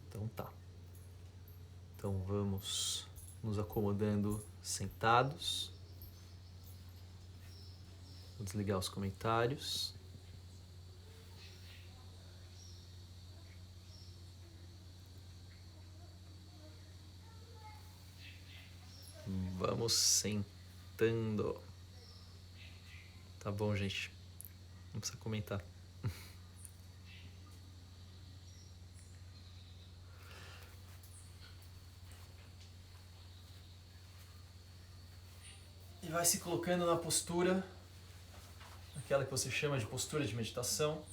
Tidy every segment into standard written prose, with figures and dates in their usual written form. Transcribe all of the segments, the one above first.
Então tá. Então vamos nos acomodando sentados. Vou desligar os comentários. Vamos sentando. Tá bom, gente. Não precisa comentar. E vai se colocando na postura, aquela que você chama de postura de meditação.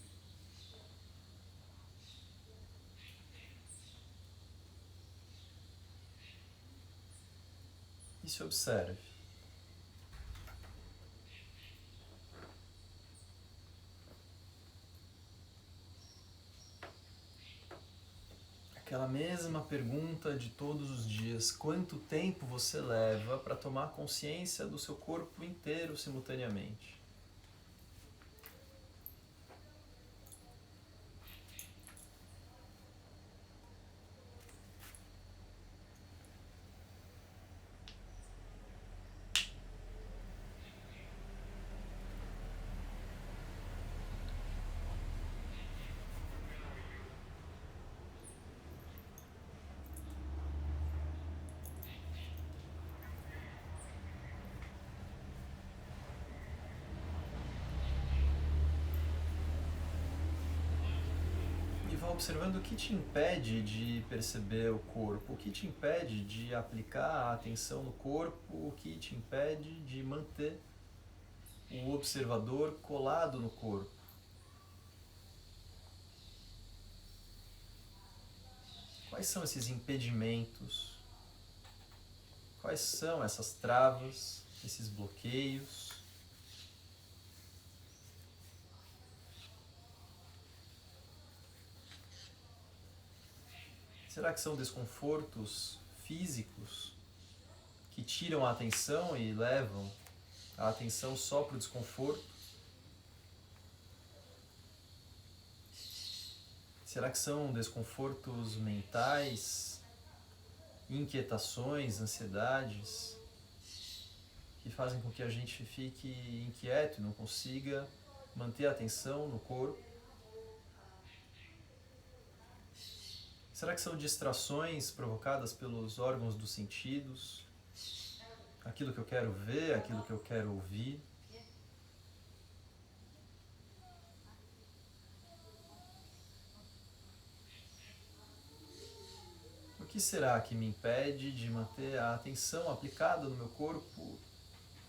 E se observe. Aquela mesma pergunta de todos os dias: quanto tempo você leva para tomar consciência do seu corpo inteiro simultaneamente? E vá observando o que te impede de perceber o corpo, o que te impede de aplicar a atenção no corpo, o que te impede de manter o observador colado no corpo. Quais são esses impedimentos? Quais são essas travas, esses bloqueios? Será que são desconfortos físicos que tiram a atenção e levam a atenção só para o desconforto? Será que são desconfortos mentais, inquietações, ansiedades, que fazem com que a gente fique inquieto e não consiga manter a atenção no corpo? Será que são distrações provocadas pelos órgãos dos sentidos? Aquilo que eu quero ver, aquilo que eu quero ouvir? O que será que me impede de manter a atenção aplicada no meu corpo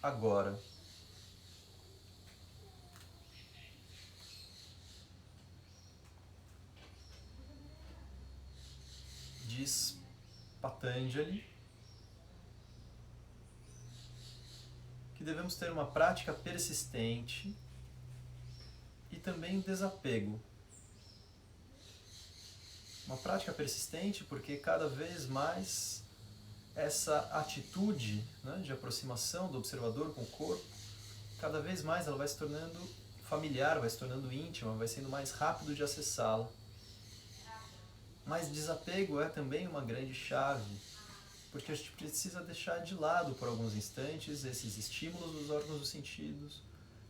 agora? Diz Patanjali que devemos ter uma prática persistente e também desapego. Uma prática persistente porque cada vez mais essa atitude, né, de aproximação do observador com o corpo, cada vez mais ela vai se tornando familiar, vai se tornando íntima, vai sendo mais rápido de acessá-la. Mas desapego é também uma grande chave, porque a gente precisa deixar de lado por alguns instantes esses estímulos dos órgãos dos sentidos,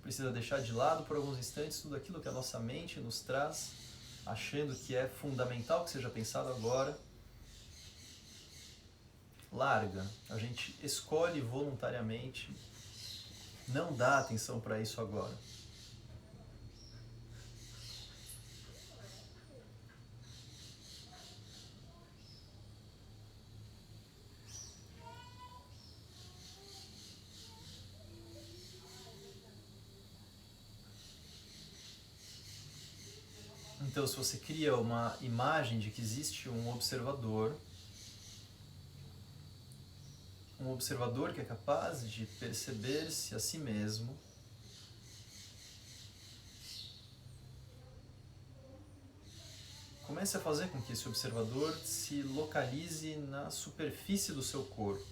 precisa deixar de lado por alguns instantes tudo aquilo que a nossa mente nos traz, achando que é fundamental que seja pensado agora. Larga, a gente escolhe voluntariamente não dar atenção para isso agora. Então, se você cria uma imagem de que existe um observador que é capaz de perceber-se a si mesmo, comece a fazer com que esse observador se localize na superfície do seu corpo.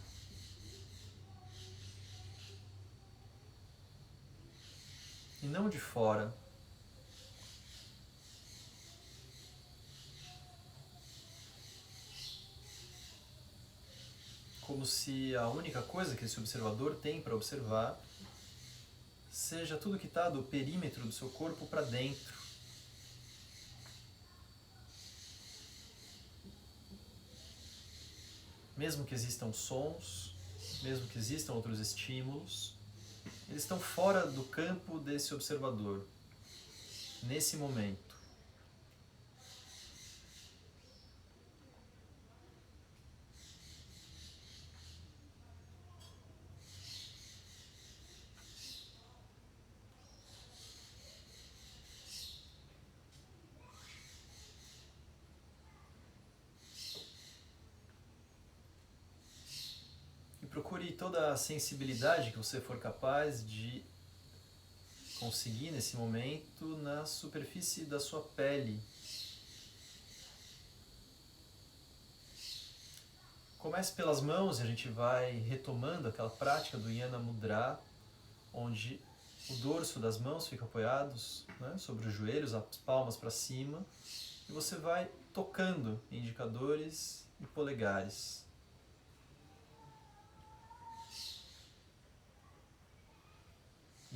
E não de fora. como se a única coisa que esse observador tem para observar seja tudo que está do perímetro do seu corpo para dentro. Mesmo que existam sons, mesmo que existam outros estímulos, eles estão fora do campo desse observador, nesse momento. Procure toda a sensibilidade que você for capaz de conseguir nesse momento na superfície da sua pele. Comece pelas mãos e a gente vai retomando aquela prática do Yana Mudra, onde o dorso das mãos fica apoiados, né, sobre os joelhos, as palmas para cima, e você vai tocando indicadores e polegares.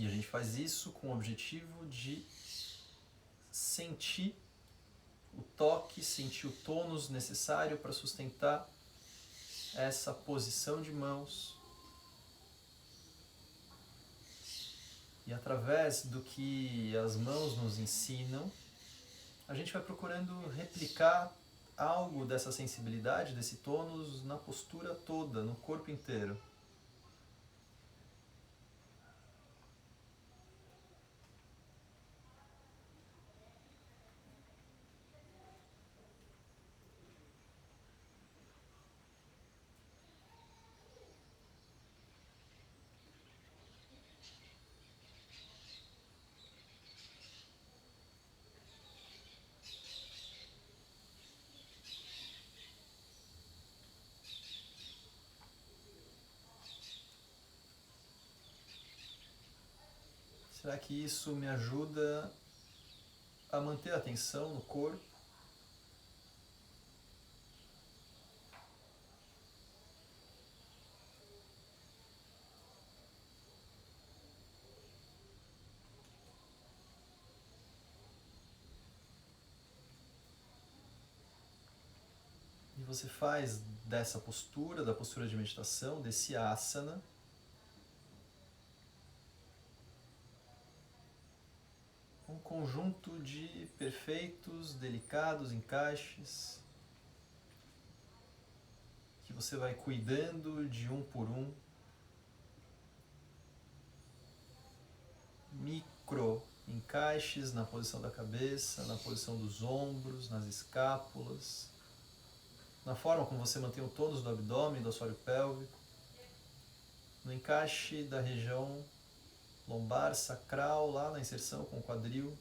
E a gente faz isso com o objetivo de sentir o toque, sentir o tônus necessário para sustentar essa posição de mãos. E através do que as mãos nos ensinam, a gente vai procurando replicar algo dessa sensibilidade, desse tônus na postura toda, no corpo inteiro. Será que isso me ajuda a manter a atenção no corpo? E você faz dessa postura, da postura de meditação, desse asana, um conjunto de perfeitos, delicados encaixes que você vai cuidando de um por um, micro encaixes na posição da cabeça, na posição dos ombros, nas escápulas, na forma como você mantém o tônus do abdômen, do assoalho pélvico, no encaixe da região lombar, sacral, lá na inserção com o quadril,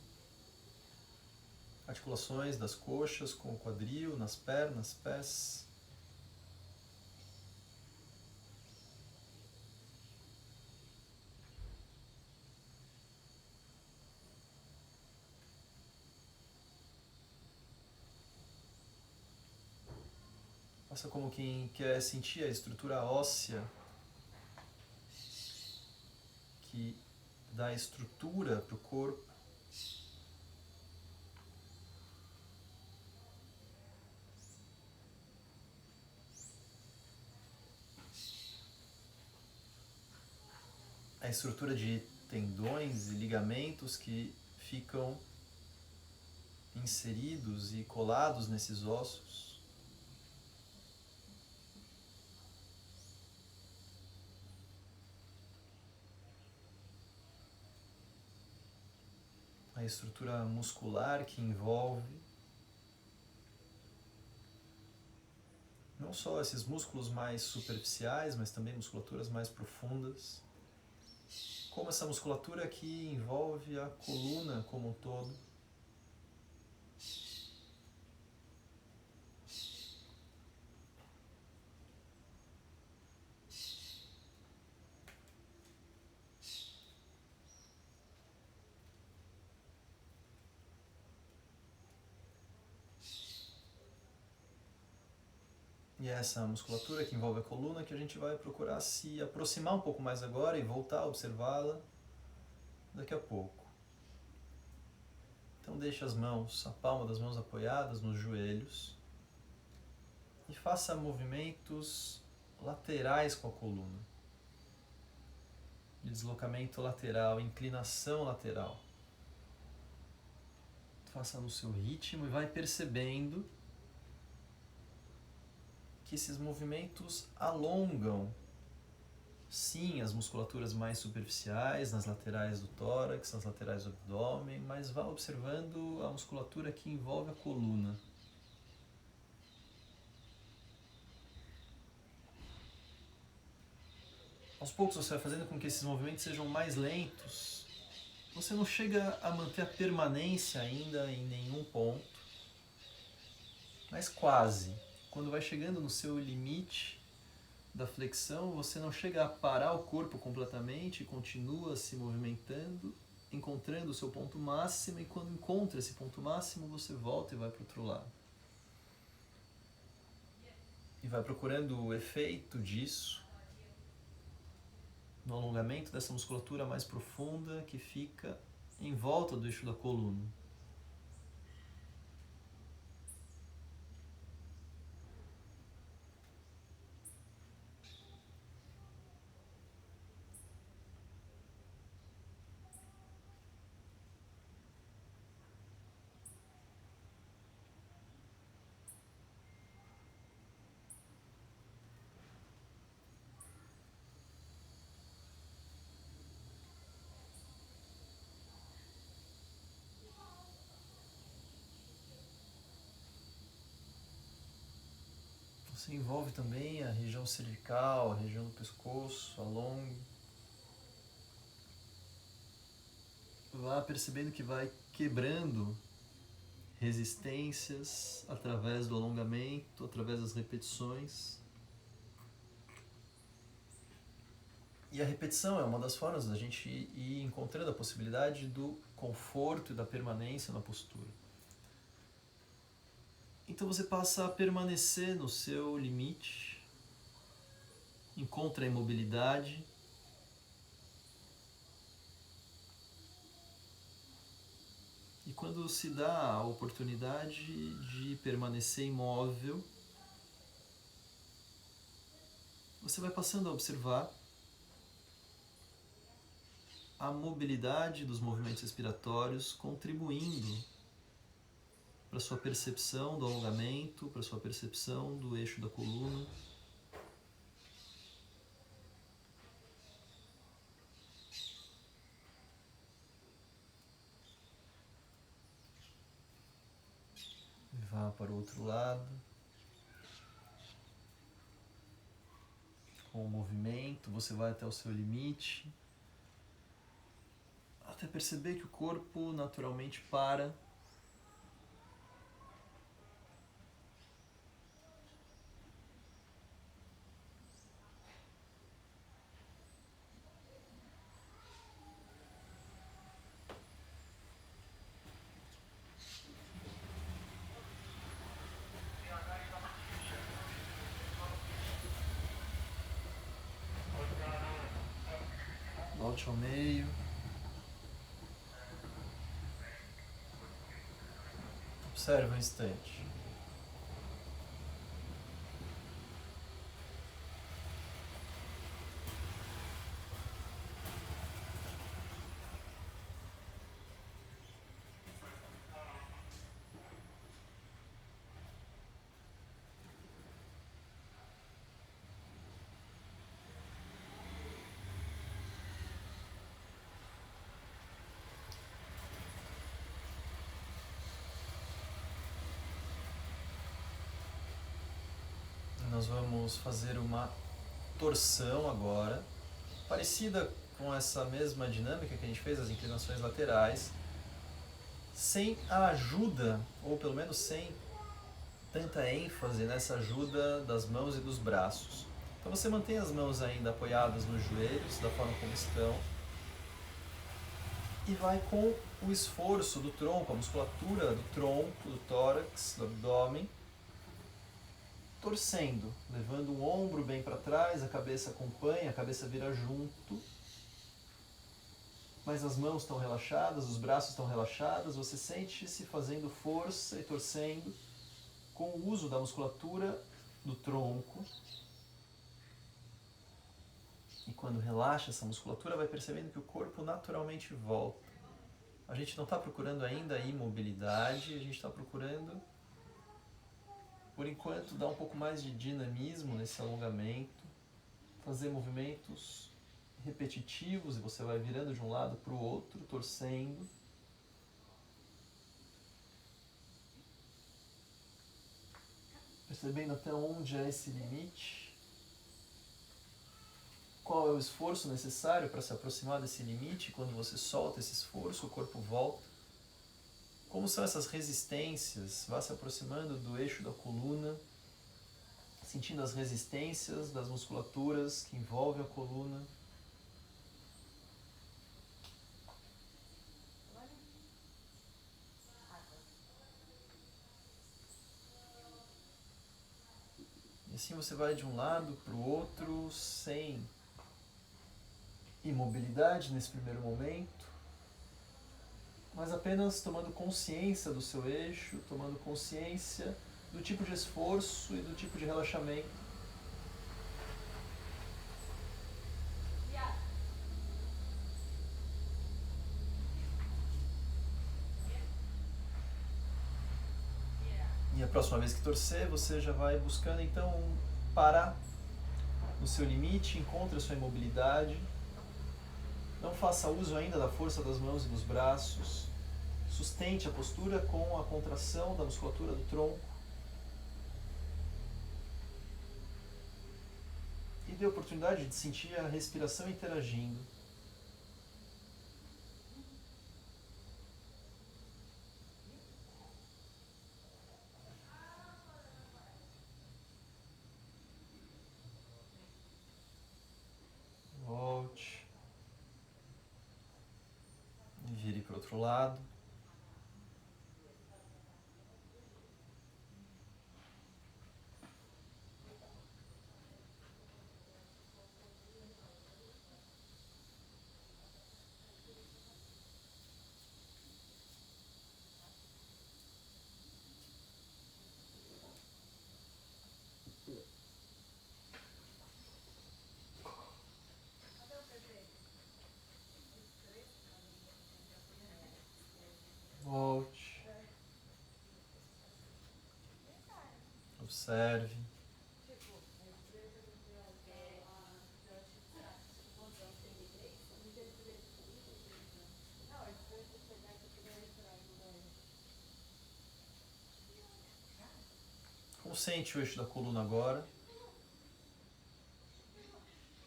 articulações das coxas com o quadril, nas pernas, pés. Faça como quem quer sentir a estrutura óssea que dá estrutura para o corpo. A estrutura de tendões e ligamentos que ficam inseridos e colados nesses ossos. A estrutura muscular que envolve não só esses músculos mais superficiais, mas também musculaturas mais profundas, como essa musculatura que envolve a coluna como um todo. E é essa musculatura que envolve a coluna que a gente vai procurar se aproximar um pouco mais agora e voltar a observá-la daqui a pouco. Então deixe as mãos, a palma das mãos apoiadas nos joelhos e faça movimentos laterais com a coluna. De deslocamento lateral, inclinação lateral. Faça no seu ritmo e vai percebendo que esses movimentos alongam, sim, as musculaturas mais superficiais, nas laterais do tórax, nas laterais do abdômen, mas vá observando a musculatura que envolve a coluna. Aos poucos você vai fazendo com que esses movimentos sejam mais lentos. Você não chega a manter a permanência ainda em nenhum ponto, mas quase. Quando vai chegando no seu limite da flexão, você não chega a parar o corpo completamente e continua se movimentando, encontrando o seu ponto máximo, e quando encontra esse ponto máximo, você volta e vai para o outro lado. E vai procurando o efeito disso no alongamento dessa musculatura mais profunda que fica em volta do eixo da coluna. Você envolve também a região cervical, a região do pescoço, alongue. Vá percebendo que vai quebrando resistências através do alongamento, através das repetições. E a repetição é uma das formas da gente ir encontrando a possibilidade do conforto e da permanência na postura. Então você passa a permanecer no seu limite, encontra a imobilidade, e quando se dá a oportunidade de permanecer imóvel, você vai passando a observar a mobilidade dos movimentos respiratórios contribuindo para a sua percepção do alongamento, para a sua percepção do eixo da coluna. E vá para o outro lado, com o movimento, você vai até o seu limite, até perceber que o corpo naturalmente para. Volte ao meio. Observe um instante. Nós vamos fazer uma torção agora, parecida com essa mesma dinâmica que a gente fez, as inclinações laterais, sem a ajuda, ou pelo menos sem tanta ênfase nessa ajuda das mãos e dos braços. Então você mantém as mãos ainda apoiadas nos joelhos, da forma como estão, e vai com o esforço do tronco, a musculatura do tronco, do tórax, do abdômen, torcendo, levando o ombro bem para trás, a cabeça acompanha, a cabeça vira junto, mas as mãos estão relaxadas, os braços estão relaxados, você sente-se fazendo força e torcendo com o uso da musculatura do tronco. E quando relaxa essa musculatura, vai percebendo que o corpo naturalmente volta. A gente não está procurando ainda a imobilidade, a gente está procurando, por enquanto, dar um pouco mais de dinamismo nesse alongamento, fazer movimentos repetitivos e você vai virando de um lado para o outro, torcendo. Percebendo até onde é esse limite. Qual é o esforço necessário para se aproximar desse limite? Quando você solta esse esforço, o corpo volta. Como são essas resistências? Vá se aproximando do eixo da coluna, sentindo as resistências das musculaturas que envolvem a coluna. E assim você vai de um lado para o outro, sem imobilidade nesse primeiro momento, mas apenas tomando consciência do seu eixo, tomando consciência do tipo de esforço e do tipo de relaxamento. E a próxima vez que torcer, você já vai buscando então parar no seu limite, encontre a sua imobilidade. Não faça uso ainda da força das mãos e dos braços. Sustente a postura com a contração da musculatura do tronco. E dê a oportunidade de sentir a respiração interagindo. Volte. E vire para o outro lado. Volte. Observe. Como sente o eixo da coluna agora?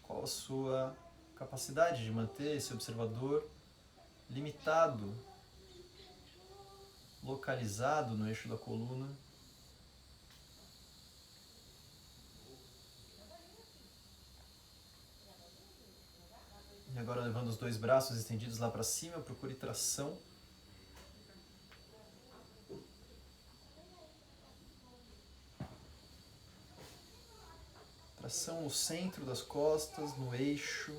Qual a sua capacidade de manter esse observador limitado, localizado no eixo da coluna? E agora levando os dois braços estendidos lá para cima, procure tração. Tração no centro das costas, no eixo.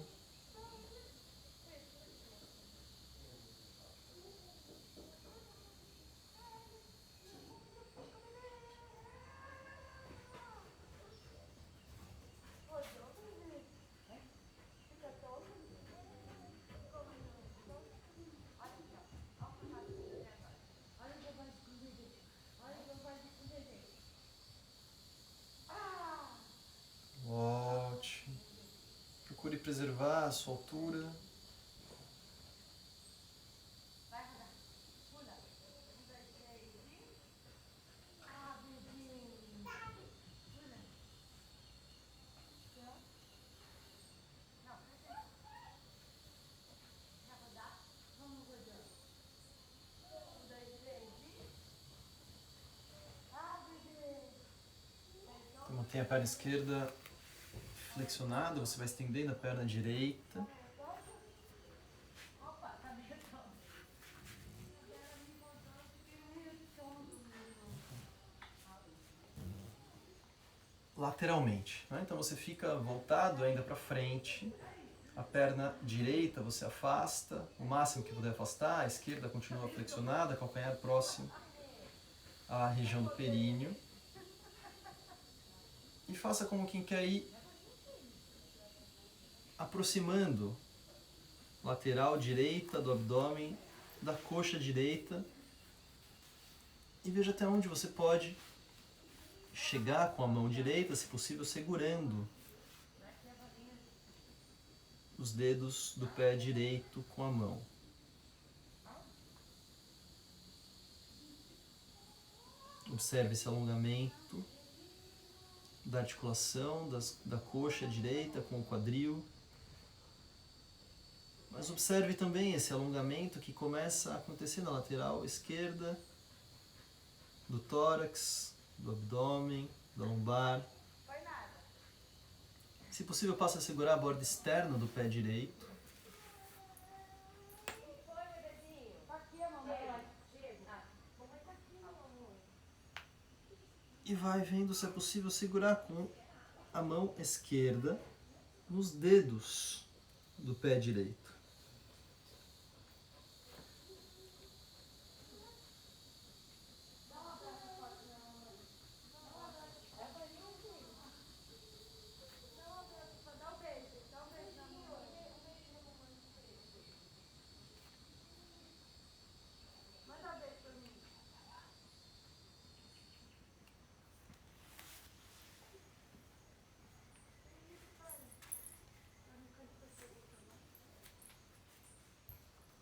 Volte. Procure preservar a sua altura. Mantém a perna esquerda flexionada, você vai estendendo a perna direita. lateralmente, né? Então você fica voltado ainda para frente, a perna direita você afasta, o máximo que puder afastar, a esquerda continua flexionada, calcanhar próximo à região do períneo. E faça como quem quer ir aproximando lateral direita do abdômen, da coxa direita, e veja até onde você pode chegar com a mão direita, se possível segurando os dedos do pé direito com a mão. Observe esse alongamento da articulação da coxa direita com o quadril. Mas observe também esse alongamento que começa a acontecer na lateral esquerda do tórax, do abdômen, da lombar. Se possível, passe a segurar a borda externa do pé direito. E vai vendo, se é possível, segurar com a mão esquerda nos dedos do pé direito.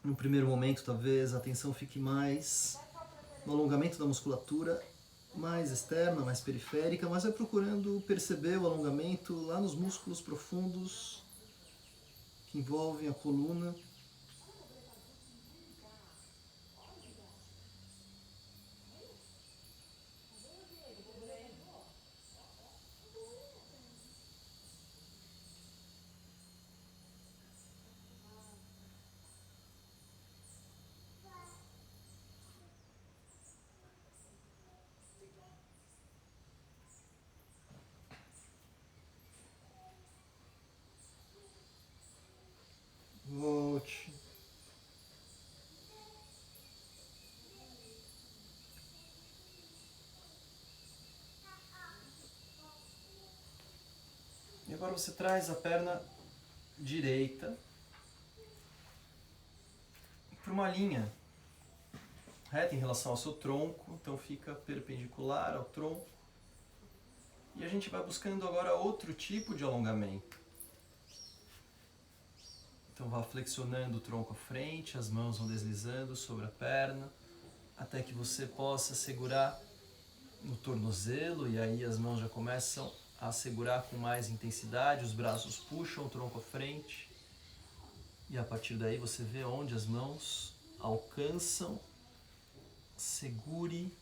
No primeiro momento, talvez a atenção fique mais no alongamento da musculatura mais externa, mais periférica, mas vai procurando perceber o alongamento lá nos músculos profundos que envolvem a coluna. Volte. E agora você traz a perna direita para uma linha reta em relação ao seu tronco, então fica perpendicular ao tronco. E a gente vai buscando agora outro tipo de alongamento. Então vá flexionando o tronco à frente, as mãos vão deslizando sobre a perna, até que você possa segurar no tornozelo, e aí as mãos já começam a segurar com mais intensidade, os braços puxam o tronco à frente, e a partir daí você vê onde as mãos alcançam, segure.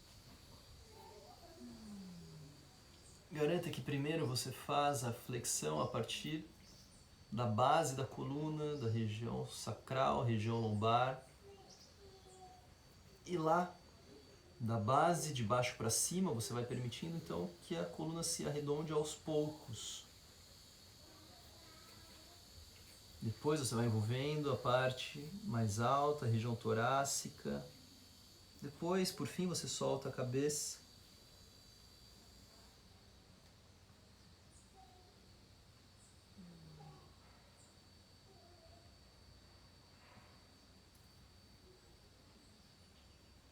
Garanta que primeiro você faz a flexão a partir da base da coluna, da região sacral, região lombar. E lá, da base de baixo para cima, você vai permitindo então que a coluna se arredonde aos poucos. Depois você vai envolvendo a parte mais alta, a região torácica. Depois, por fim, você solta a cabeça.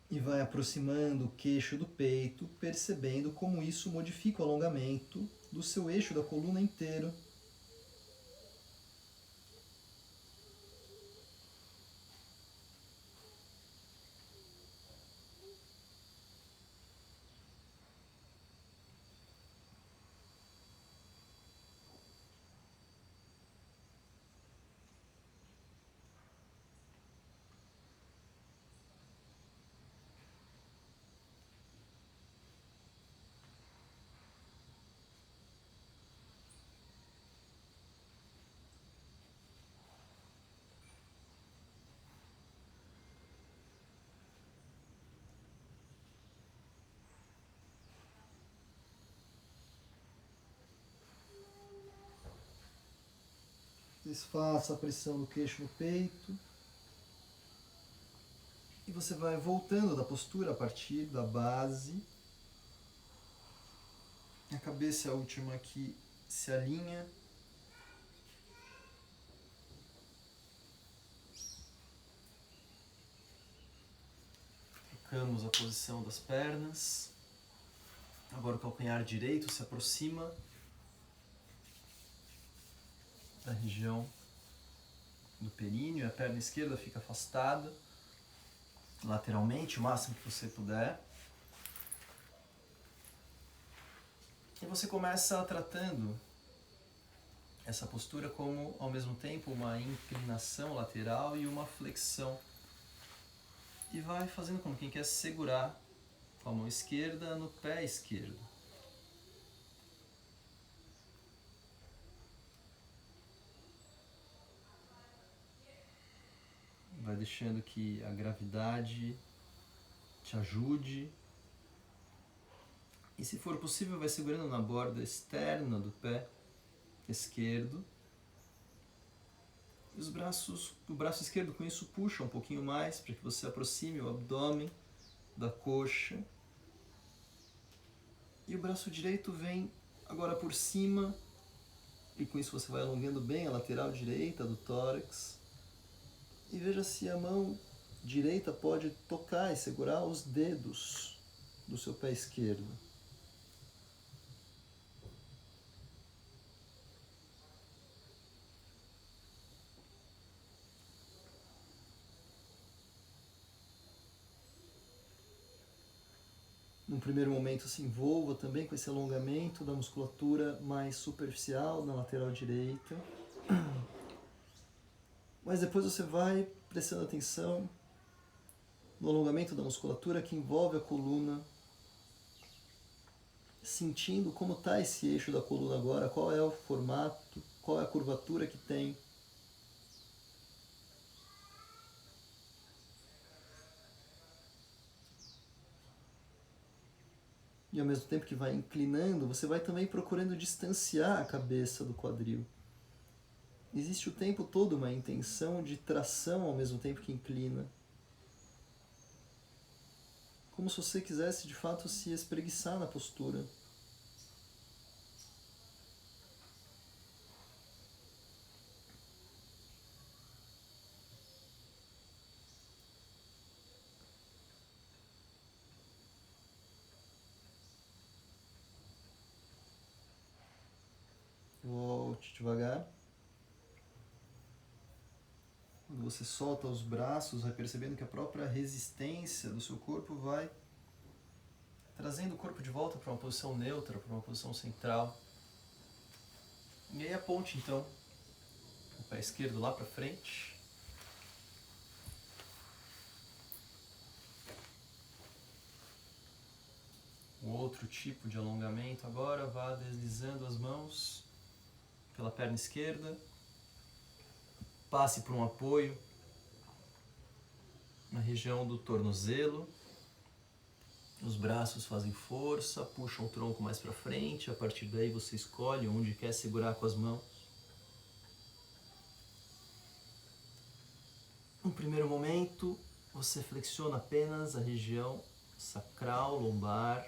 E vai aproximando o queixo do peito, percebendo como isso modifica o alongamento do seu eixo da coluna inteiro. desfaça a pressão do queixo no peito. E você vai voltando da postura a partir da base. A cabeça é a última que se alinha. Trocamos a posição das pernas. Agora o calcanhar direito se aproxima da região do períneo. A perna esquerda fica afastada lateralmente, o máximo que você puder. E você começa tratando essa postura como, ao mesmo tempo, uma inclinação lateral e uma flexão. E vai fazendo como quem quer segurar com a mão esquerda no pé esquerdo. Vai deixando que a gravidade te ajude. E se for possível, vai segurando na borda externa do pé esquerdo. E o braço esquerdo com isso puxa um pouquinho mais para que você aproxime o abdômen da coxa. E o braço direito vem agora por cima. E com isso você vai alongando bem a lateral direita do tórax. E veja se a mão direita pode tocar e segurar os dedos do seu pé esquerdo. Num primeiro momento se envolva também com esse alongamento da musculatura mais superficial na lateral direita. Mas depois você vai prestando atenção no alongamento da musculatura que envolve a coluna, sentindo como está esse eixo da coluna agora, qual é o formato, qual é a curvatura que tem. E ao mesmo tempo que vai inclinando, você vai também procurando distanciar a cabeça do quadril. Existe o tempo todo uma intenção de tração ao mesmo tempo que inclina. Como se você quisesse de fato se espreguiçar na postura. Volte devagar. Quando você solta os braços, vai percebendo que a própria resistência do seu corpo vai trazendo o corpo de volta para uma posição neutra, para uma posição central. E aí aponte então o pé esquerdo lá para frente. Um outro tipo de alongamento agora, vá deslizando as mãos pela perna esquerda. Passe por um apoio na região do tornozelo. Os braços fazem força, puxam o tronco mais para frente. A partir daí você escolhe onde quer segurar com as mãos. No primeiro momento, você flexiona apenas a região sacral, lombar.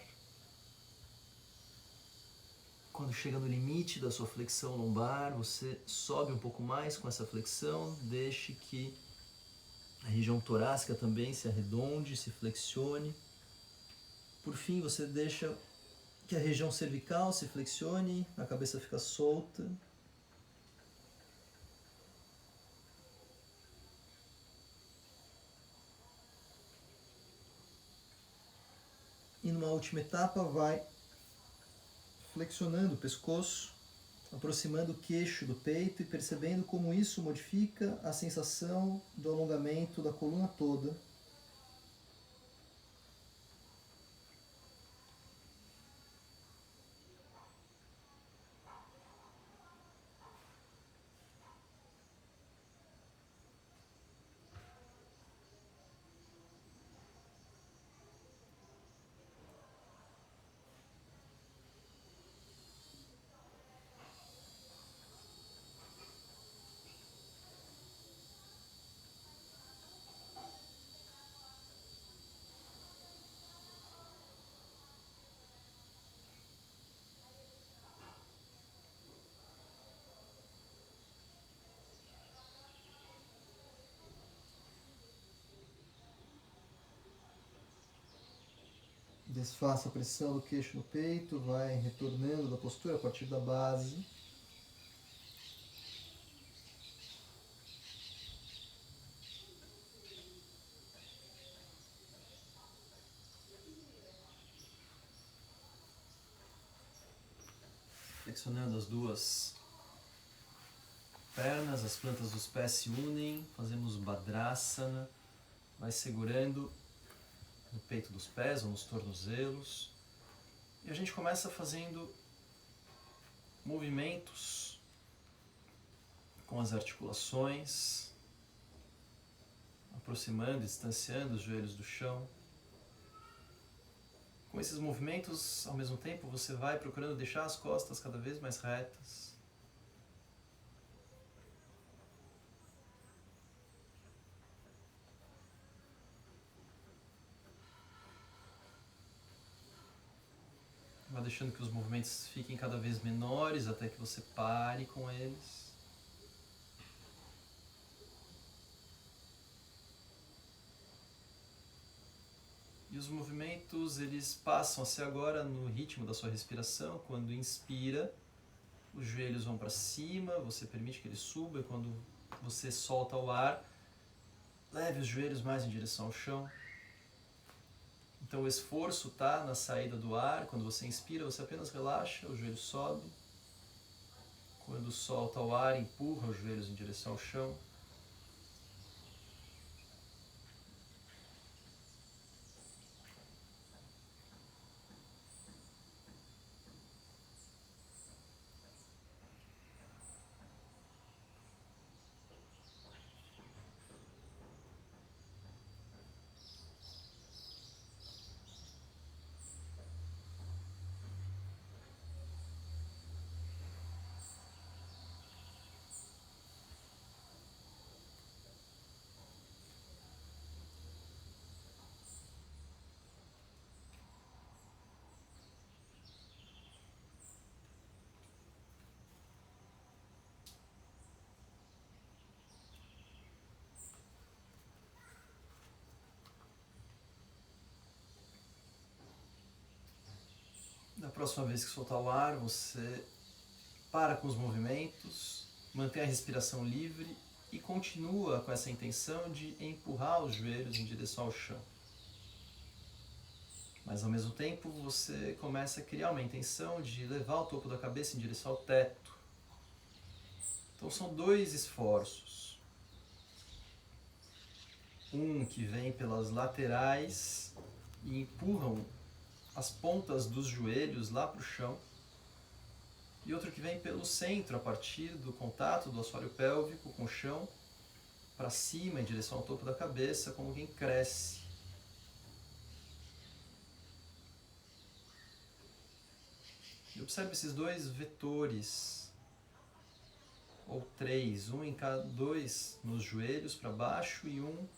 Quando chega no limite da sua flexão lombar, você sobe um pouco mais com essa flexão, deixe que a região torácica também se arredonde, se flexione. Por fim, você deixa que a região cervical se flexione, a cabeça fica solta. E numa última etapa, vai flexionando o pescoço, aproximando o queixo do peito e percebendo como isso modifica a sensação do alongamento da coluna toda. Desfaça a pressão do queixo no peito, vai retornando da postura a partir da base. Flexionando as duas pernas, as plantas dos pés se unem, fazemos Bhadrasana, vai segurando no peito dos pés ou nos tornozelos. E a gente começa fazendo movimentos com as articulações, aproximando e distanciando os joelhos do chão. Com esses movimentos, ao mesmo tempo, você vai procurando deixar as costas cada vez mais retas. Vai deixando que os movimentos fiquem cada vez menores até que você pare com eles. E os movimentos, eles passam a ser agora no ritmo da sua respiração. Quando inspira, os joelhos vão para cima, você permite que eles subam, e quando você solta o ar, leve os joelhos mais em direção ao chão. Então o esforço está na saída do ar. Quando você inspira, você apenas relaxa, o joelho sobe. Quando solta o ar, empurra os joelhos em direção ao chão. Da próxima vez que soltar o ar, você para com os movimentos, mantém a respiração livre e continua com essa intenção de empurrar os joelhos em direção ao chão. Mas ao mesmo tempo você começa a criar uma intenção de levar o topo da cabeça em direção ao teto. Então são dois esforços. Um que vem pelas laterais e empurram as pontas dos joelhos lá para o chão, e outro que vem pelo centro, a partir do contato do assoalho pélvico com o chão, para cima, em direção ao topo da cabeça, como quem cresce. E observe esses dois vetores, ou três, dois nos joelhos para baixo e um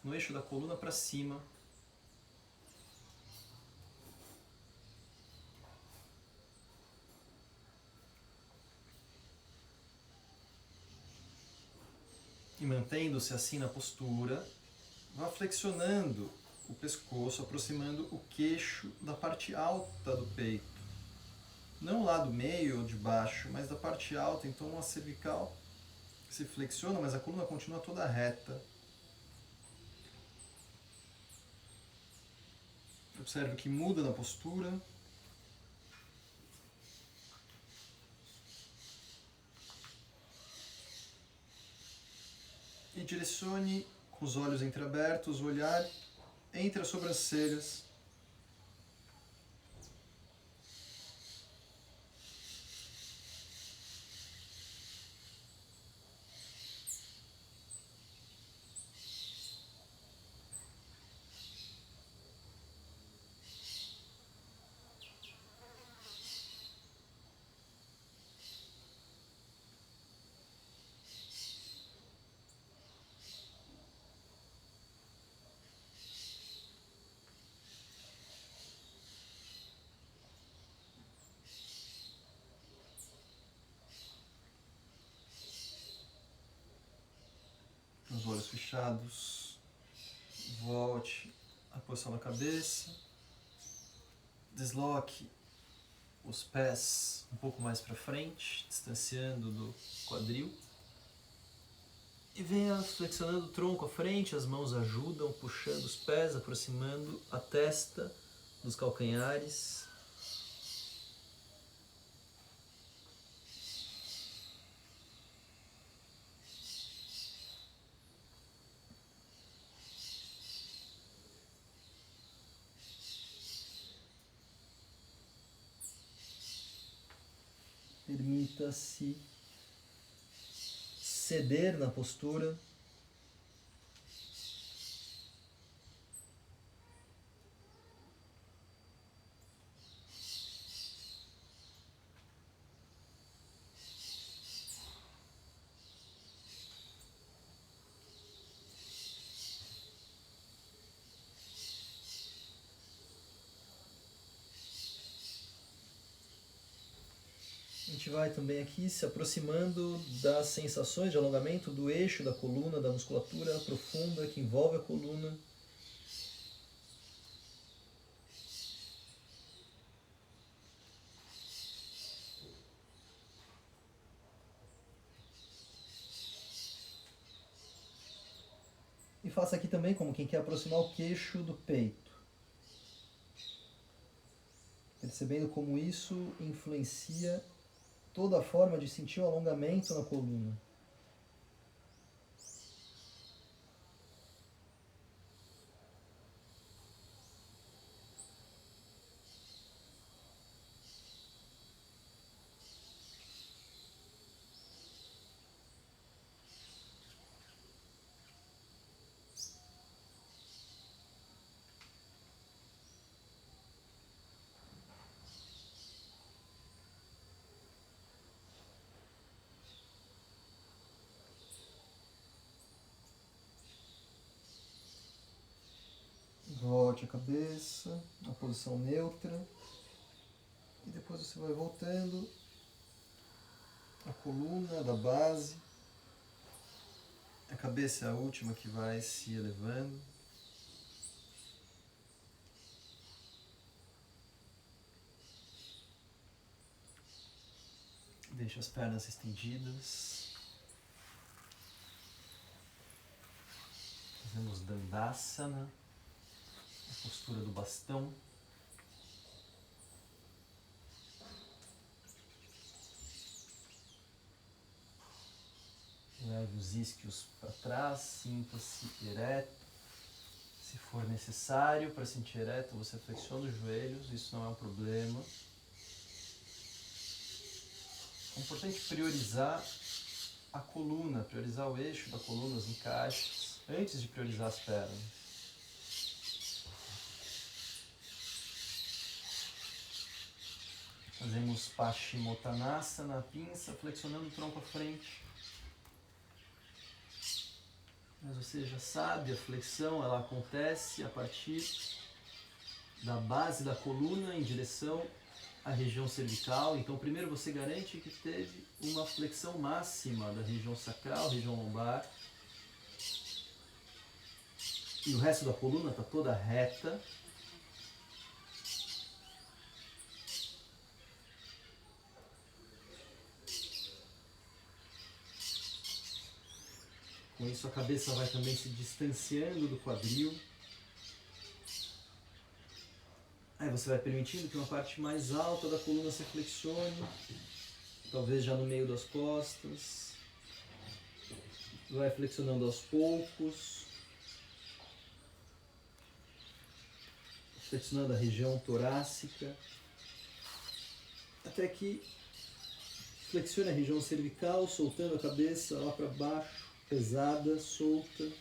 no eixo da coluna para cima. E mantendo-se assim na postura, vá flexionando o pescoço, aproximando o queixo da parte alta do peito. Não o lado meio ou de baixo, mas da parte alta. Então a cervical se flexiona, mas a coluna continua toda reta. Observe que muda na postura. E direcione com os olhos entreabertos o olhar entre as sobrancelhas. Os olhos fechados, volte à posição da cabeça. Desloque os pés um pouco mais para frente, distanciando do quadril. E venha flexionando o tronco à frente, as mãos ajudam, puxando os pés, aproximando a testa dos calcanhares. Permita-se ceder na postura. A gente vai também aqui se aproximando das sensações de alongamento do eixo da coluna, da musculatura profunda que envolve a coluna. E faça aqui também como quem quer aproximar o queixo do peito. Percebendo como isso influencia toda a forma de sentir o alongamento na coluna. Volte a cabeça, na posição neutra. E depois você vai voltando a coluna da base. A cabeça é a última que vai se elevando. Deixa as pernas estendidas. Fazemos Dandasana, a postura do bastão. Leve os isquios para trás, sinta-se ereto. Se for necessário, para sentir ereto, você flexiona os joelhos, isso não é um problema. É importante priorizar a coluna, priorizar o eixo da coluna, os encaixes, antes de priorizar as pernas. Fazemos Paschimottanasana, pinça, flexionando o tronco à frente. Mas você já sabe, a flexão ela acontece a partir da base da coluna em direção à região cervical. Então primeiro você garante que teve uma flexão máxima da região sacral, região lombar. E o resto da coluna está toda reta. Com isso a cabeça vai também se distanciando do quadril. Aí você vai permitindo que uma parte mais alta da coluna se flexione, talvez já no meio das costas. Vai flexionando aos poucos, flexionando a região torácica, até que flexione a região cervical, soltando a cabeça lá para baixo, pesada, solta.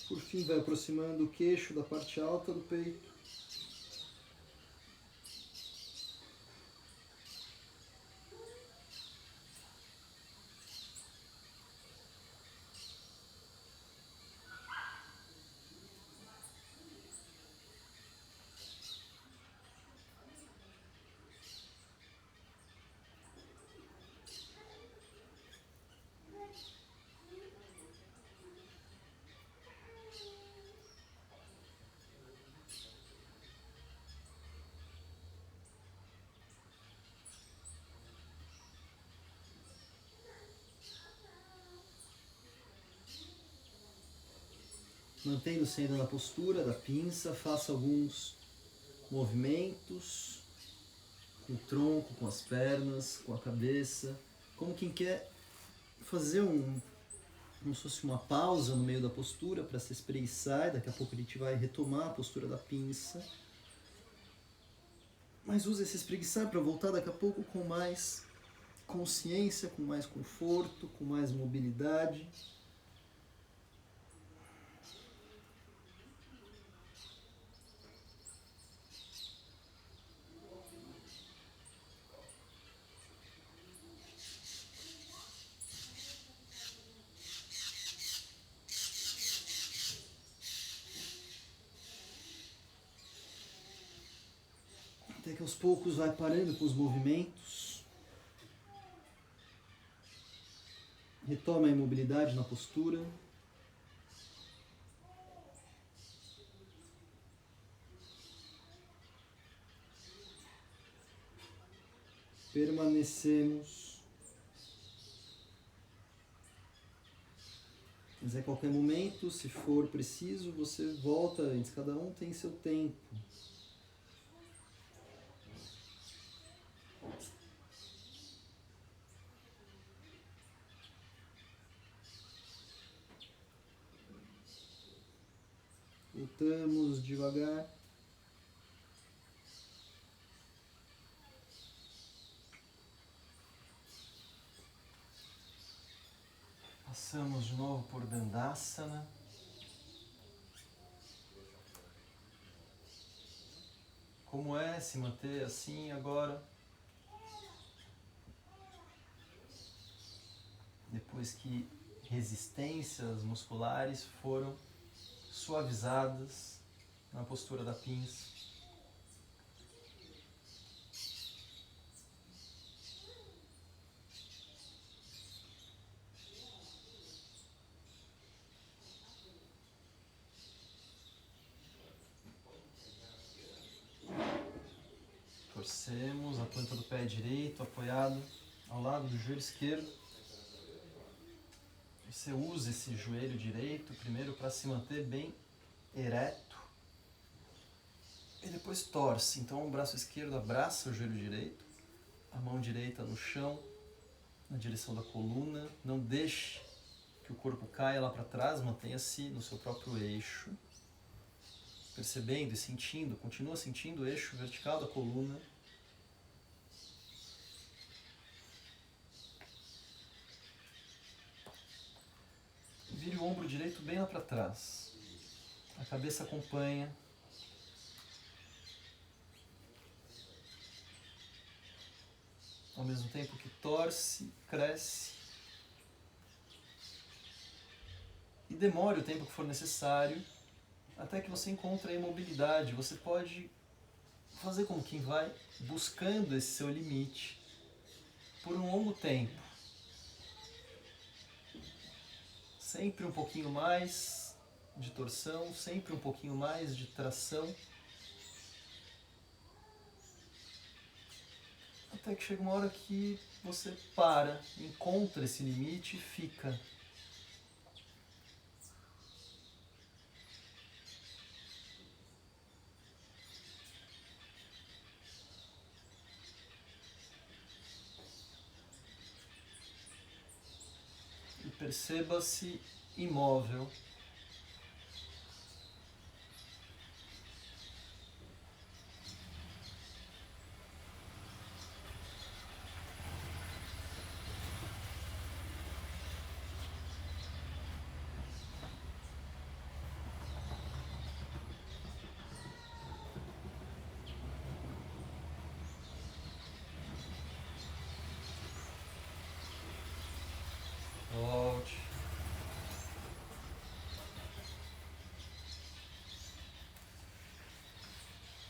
Por fim, vai aproximando o queixo da parte alta do peito. Mantendo-se ainda na postura da pinça, faça alguns movimentos com o tronco, com as pernas, com a cabeça, como quem quer fazer como se fosse uma pausa no meio da postura para se espreguiçar, e daqui a pouco a gente vai retomar a postura da pinça. Mas use esse espreguiçar para voltar daqui a pouco com mais consciência, com mais conforto, com mais mobilidade. Até que aos poucos vai parando com os movimentos. Retoma a imobilidade na postura. Permanecemos. Mas a qualquer momento, se for preciso, você volta antes. Cada um tem seu tempo. Voltamos devagar. Passamos de novo por Dandasana. Como é se manter assim agora? Depois que resistências musculares foram suavizadas na postura da pinça. Torcemos a planta do pé direito apoiado ao lado do joelho esquerdo. Você usa esse joelho direito primeiro para se manter bem ereto e depois torce. Então o braço esquerdo abraça o joelho direito, a mão direita no chão, na direção da coluna. Não deixe que o corpo caia lá para trás, mantenha-se no seu próprio eixo. Percebendo e sentindo, continua sentindo o eixo vertical da coluna. Vire o ombro direito bem lá para trás. A cabeça acompanha. Ao mesmo tempo que torce, cresce. E demore o tempo que for necessário até que você encontre a imobilidade. Você pode fazer com quem vai buscando esse seu limite por um longo tempo. Sempre um pouquinho mais de torção, sempre um pouquinho mais de tração. Até que chega uma hora que você para, encontra esse limite e fica. E perceba-se imóvel.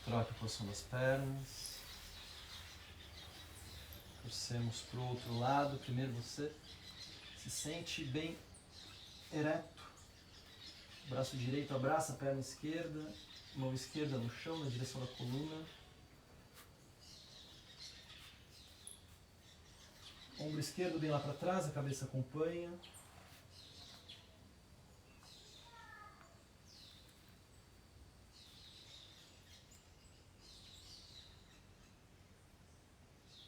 Troque a posição das pernas. Torcemos para o outro lado. Primeiro você se sente bem ereto. Braço direito abraça a perna esquerda. Mão esquerda no chão, na direção da coluna. Ombro esquerdo bem lá para trás, a cabeça acompanha.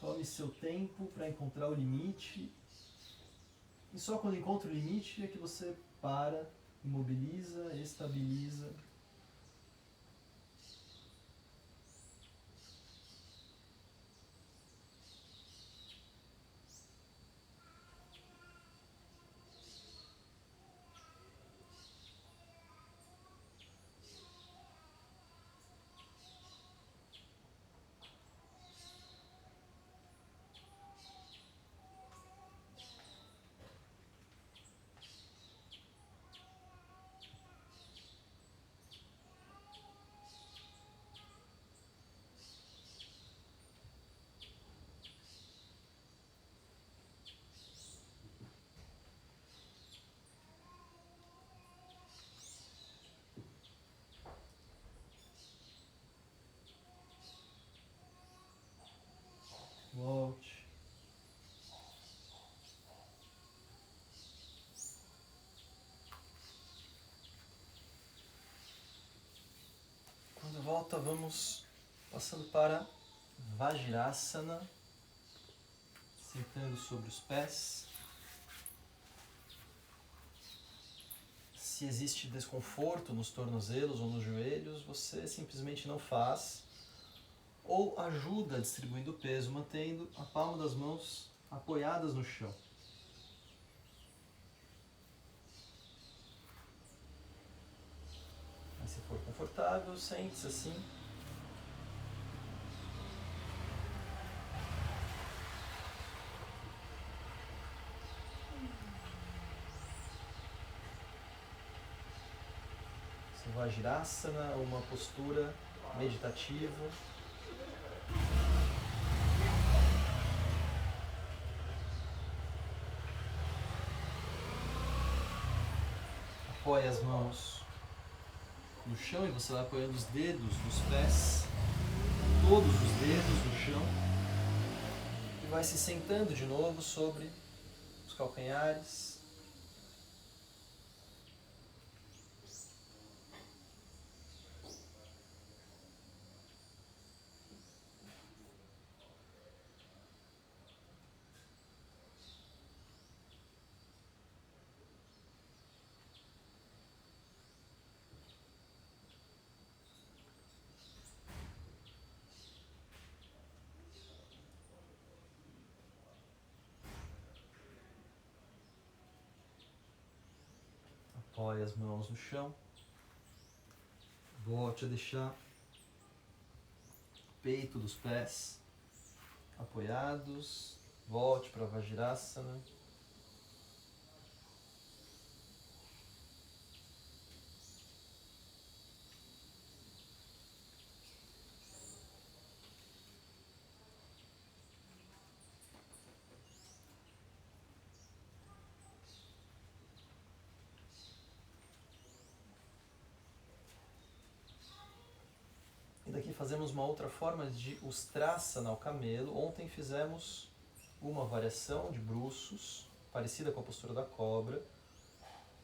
Tome seu tempo para encontrar o limite. E só quando encontra o limite é que você para, imobiliza, estabiliza. Volte. Quando volta, vamos passando para Vajrasana, sentando sobre os pés. Se existe desconforto nos tornozelos ou nos joelhos, você simplesmente não faz. Ou ajuda distribuindo o peso, mantendo a palma das mãos apoiadas no chão. Mas se for confortável, sente-se assim. Vajrasana, uma postura meditativa. Apoie as mãos no chão e você vai apoiando os dedos dos pés, todos os dedos no chão, e vai se sentando de novo sobre os calcanhares. Apoie as mãos no chão. Volte a deixar o peito dos pés apoiados. Volte para Vajrasana. E daqui fazemos uma outra forma de Ustrasana ao camelo. Ontem fizemos uma variação de bruços, parecida com a postura da cobra.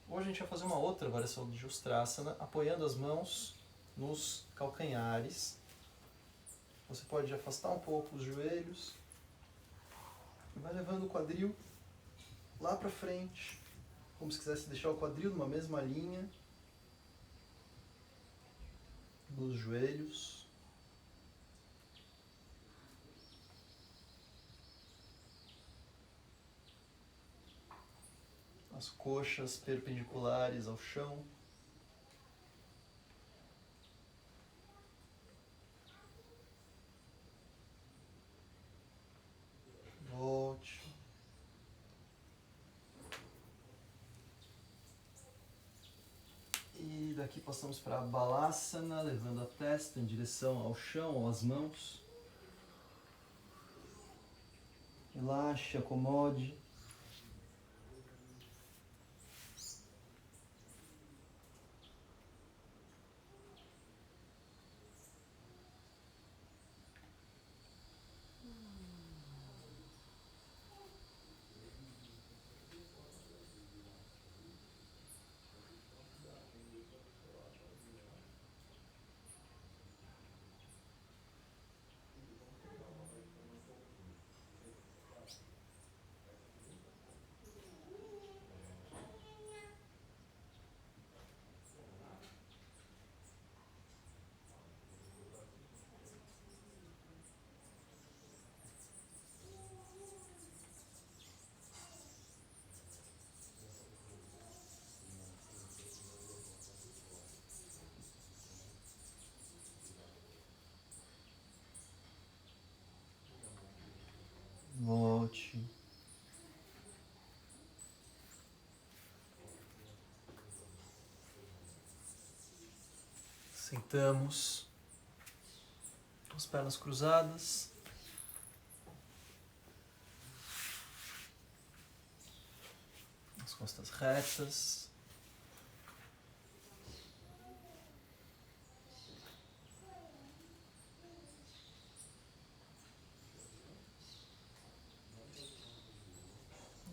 Hoje a gente vai fazer uma outra variação de Ustrasana, apoiando as mãos nos calcanhares. Você pode afastar um pouco os joelhos e vai levando o quadril lá para frente, como se quisesse deixar o quadril numa mesma linha dos joelhos. As coxas perpendiculares ao chão. Volte. E daqui passamos para a Balasana, levando a testa em direção ao chão, às mãos. Relaxe, acomode. Volte. Sentamos, as pernas cruzadas. As costas retas.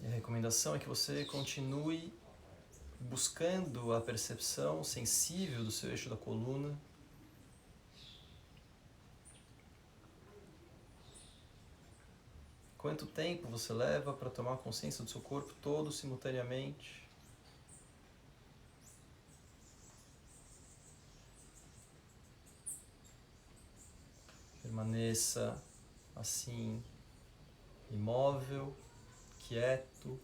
E a recomendação é que você continue buscando a percepção sensível do seu eixo da coluna. Quanto tempo você leva para tomar consciência do seu corpo todo simultaneamente? Permaneça assim, imóvel, quieto,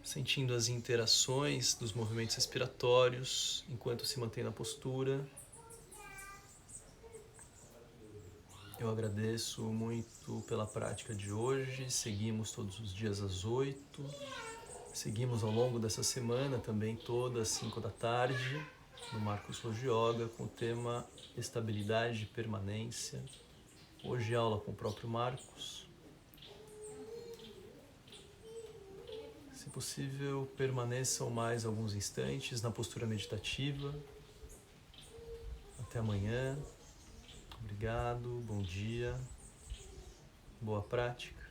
sentindo as interações dos movimentos respiratórios enquanto se mantém na postura. Eu agradeço muito pela prática de hoje. Seguimos todos os dias às 8. Seguimos ao longo dessa semana também toda às 5 da tarde no Marcos Rojo Yoga com o tema Estabilidade e Permanência. Hoje aula com o próprio Marcos. Se possível, permaneçam mais alguns instantes na postura meditativa. Até amanhã. Obrigado, bom dia, boa prática.